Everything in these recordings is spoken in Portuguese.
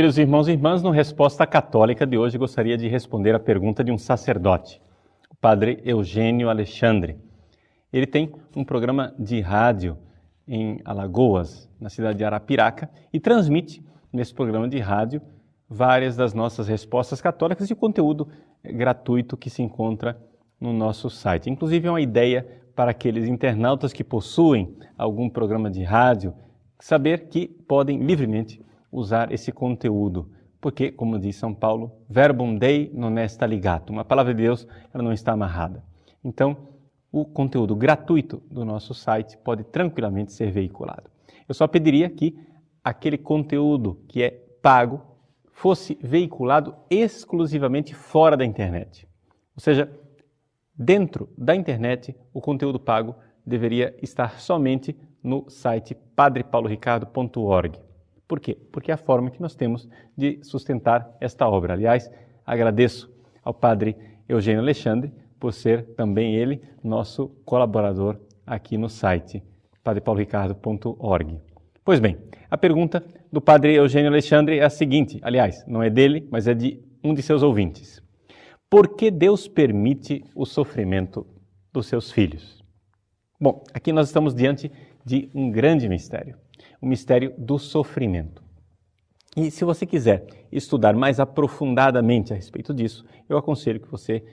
queridos irmãos e irmãs, no Resposta Católica de hoje gostaria de responder a pergunta de um sacerdote, o padre Eugênio Alexandre. Ele tem um programa de rádio em Alagoas, na cidade de Arapiraca, e transmite nesse programa de rádio várias das nossas respostas católicas e o conteúdo gratuito que se encontra no nosso site. Inclusive é uma ideia para aqueles internautas que possuem algum programa de rádio, saber que podem livremente usar esse conteúdo, porque, como diz São Paulo, verbum Dei non est ligatum, a palavra de Deus ela não está amarrada. Então, o conteúdo gratuito do nosso site pode tranquilamente ser veiculado. Eu só pediria que aquele conteúdo que é pago fosse veiculado exclusivamente fora da internet. Ou seja, dentro da internet, o conteúdo pago deveria estar somente no site padrepauloricardo.org. Por quê? Porque é a forma que nós temos de sustentar esta obra. Aliás, agradeço ao padre Eugênio Alexandre por ser também ele nosso colaborador aqui no site padrepauloricardo.org. Pois bem, a pergunta do padre Eugênio Alexandre é a seguinte, aliás, não é dele, mas é de um de seus ouvintes. Por que Deus permite o sofrimento dos seus filhos? Bom, aqui nós estamos diante de um grande mistério, o mistério do sofrimento. E se você quiser estudar mais aprofundadamente a respeito disso, eu aconselho que você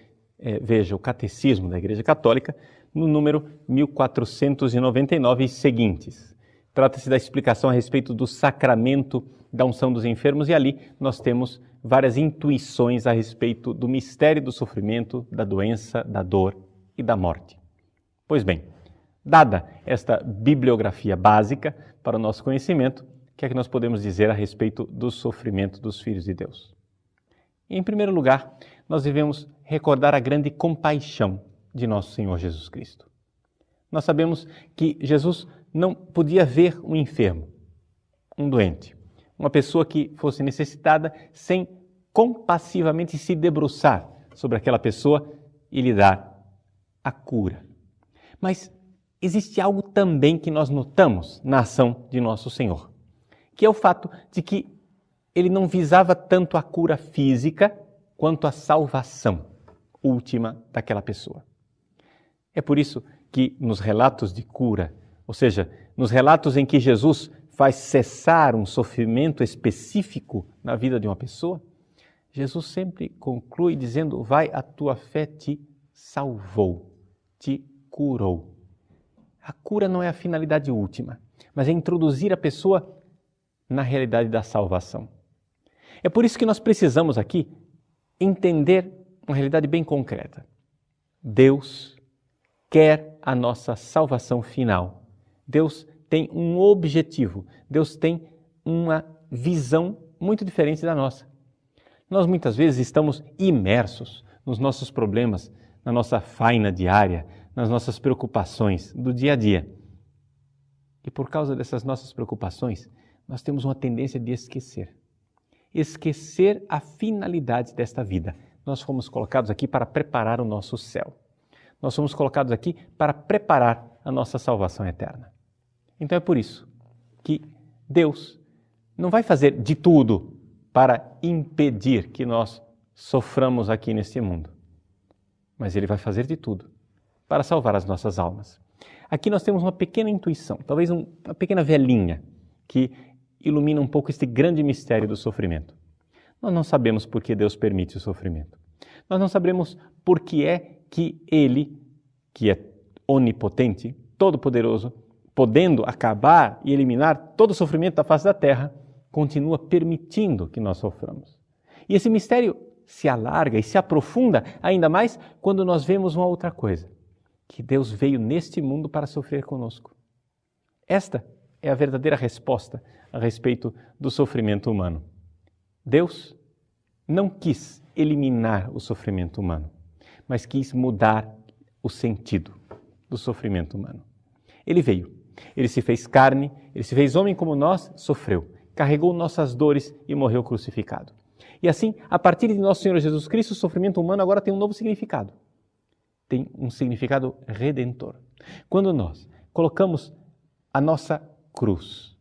veja o Catecismo da Igreja Católica no número 1499 e seguintes. Trata-se da explicação a respeito do sacramento da unção dos enfermos e ali nós temos várias intuições a respeito do mistério do sofrimento, da doença, da dor e da morte. Pois bem, dada esta bibliografia básica para o nosso conhecimento, o que é que nós podemos dizer a respeito do sofrimento dos filhos de Deus? Em primeiro lugar, nós devemos recordar a grande compaixão de nosso Senhor Jesus Cristo. Nós sabemos que Jesus não podia ver um enfermo, um doente, uma pessoa que fosse necessitada sem compassivamente se debruçar sobre aquela pessoa e lhe dar a cura. Mas existe algo também que nós notamos na ação de nosso Senhor, que é o fato de que ele não visava tanto a cura física quanto a salvação última daquela pessoa. É por isso que nos relatos de cura, ou seja, nos relatos em que Jesus faz cessar um sofrimento específico na vida de uma pessoa, Jesus sempre conclui dizendo, vai, a tua fé te salvou, te curou. A cura não é a finalidade última, mas é introduzir a pessoa na realidade da salvação. É por isso que nós precisamos aqui entender uma realidade bem concreta. Deus quer a nossa salvação final. Deus tem um objetivo, Deus tem uma visão muito diferente da nossa. Nós muitas vezes estamos imersos nos nossos problemas, na nossa faina diária, nas nossas preocupações do dia a dia. E por causa dessas nossas preocupações, nós temos uma tendência de esquecer. Esquecer a finalidade desta vida. Nós fomos colocados aqui para preparar o nosso céu. Nós fomos colocados aqui para preparar a nossa salvação eterna. Então é por isso que Deus não vai fazer de tudo para impedir que nós soframos aqui neste mundo. Mas Ele vai fazer de tudo para salvar as nossas almas. Aqui nós temos uma pequena intuição, talvez uma pequena velinha que ilumina um pouco este grande mistério do sofrimento. Nós não sabemos por que Deus permite o sofrimento. Nós não sabemos por que é que Ele, que é onipotente, todo-poderoso, podendo acabar e eliminar todo o sofrimento da face da terra, continua permitindo que nós soframos. E esse mistério se alarga e se aprofunda ainda mais quando nós vemos uma outra coisa, que Deus veio neste mundo para sofrer conosco. Esta é a verdadeira resposta a respeito do sofrimento humano. Deus não quis eliminar o sofrimento humano, mas quis mudar o sentido do sofrimento humano. Ele veio, ele se fez carne, ele se fez homem como nós, sofreu, carregou nossas dores e morreu crucificado. E assim, a partir de nosso Senhor Jesus Cristo, o sofrimento humano agora tem um novo significado. Tem um significado redentor. Quando nós colocamos a nossa cruz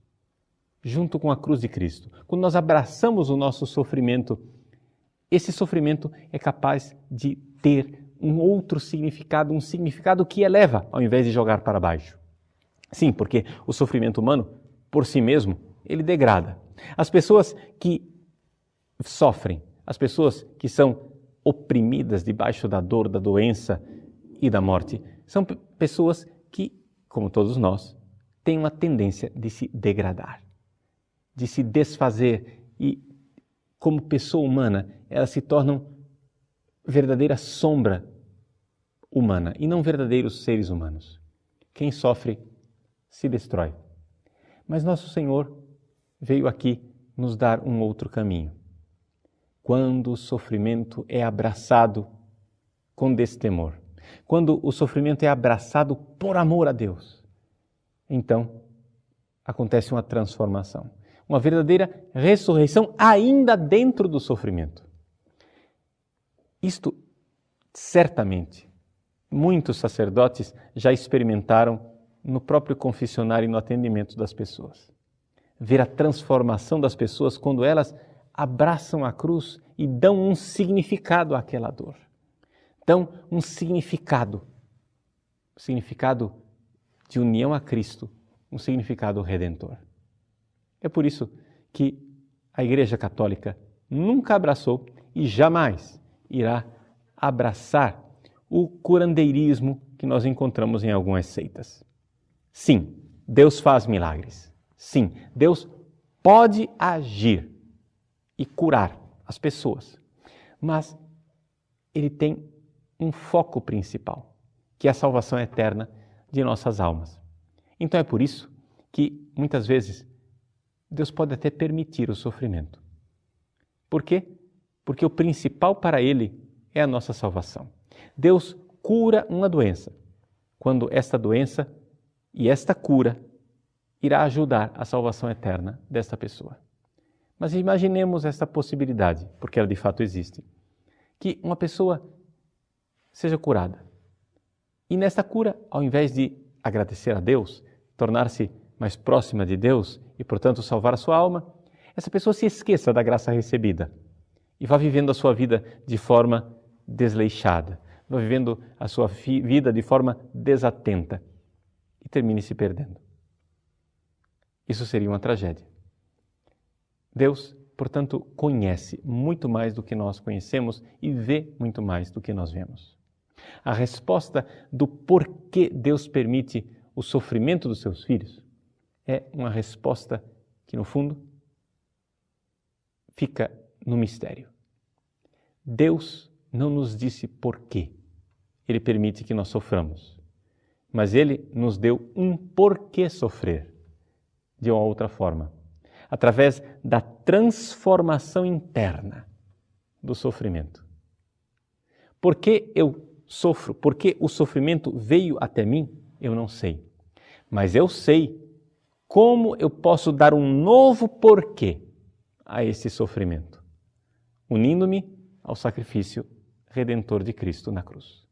junto com a cruz de Cristo, quando nós abraçamos o nosso sofrimento, esse sofrimento é capaz de ter um outro significado, um significado que eleva, ao invés de jogar para baixo. Sim, porque o sofrimento humano, por si mesmo, ele degrada. As pessoas que sofrem, as pessoas que são oprimidas debaixo da dor, da doença e da morte, são pessoas que, como todos nós, têm uma tendência de se degradar, de se desfazer e, como pessoa humana, elas se tornam verdadeira sombra humana e não verdadeiros seres humanos. Quem sofre se destrói. Mas nosso Senhor veio aqui nos dar um outro caminho. Quando o sofrimento é abraçado com destemor, quando o sofrimento é abraçado por amor a Deus, então acontece uma transformação, uma verdadeira ressurreição ainda dentro do sofrimento. Isto, certamente, muitos sacerdotes já experimentaram no próprio confessionário e no atendimento das pessoas. Ver a transformação das pessoas quando elas abraçam a cruz e dão um significado àquela dor. Dão um significado de união a Cristo, um significado redentor. É por isso que a Igreja Católica nunca abraçou e jamais irá abraçar o curandeirismo que nós encontramos em algumas seitas. Sim, Deus faz milagres. Sim, Deus pode agir e curar as pessoas. Mas Ele tem um foco principal, que é a salvação eterna de nossas almas. Então é por isso que, muitas vezes, Deus pode até permitir o sofrimento. Por quê? Porque o principal para Ele é a nossa salvação. Deus cura uma doença, quando esta doença e esta cura irá ajudar a salvação eterna desta pessoa. Mas imaginemos esta possibilidade, porque ela de fato existe, que uma pessoa seja curada. E nesta cura, ao invés de agradecer a Deus, tornar-se mais próxima de Deus e, portanto, salvar a sua alma, essa pessoa se esqueça da graça recebida e vá vivendo a sua vida de forma desleixada, vá vivendo a sua vida de forma desatenta e termine se perdendo. Isso seria uma tragédia. Deus, portanto, conhece muito mais do que nós conhecemos e vê muito mais do que nós vemos. A resposta do porquê Deus permite o sofrimento dos seus filhos é uma resposta que, no fundo, fica no mistério. Deus não nos disse porquê Ele permite que nós soframos, mas Ele nos deu um porquê sofrer de uma outra forma, através da transformação interna do sofrimento. Por que eu sofro? Por que o sofrimento veio até mim? Eu não sei. Mas eu sei como eu posso dar um novo porquê a esse sofrimento, unindo-me ao sacrifício redentor de Cristo na cruz.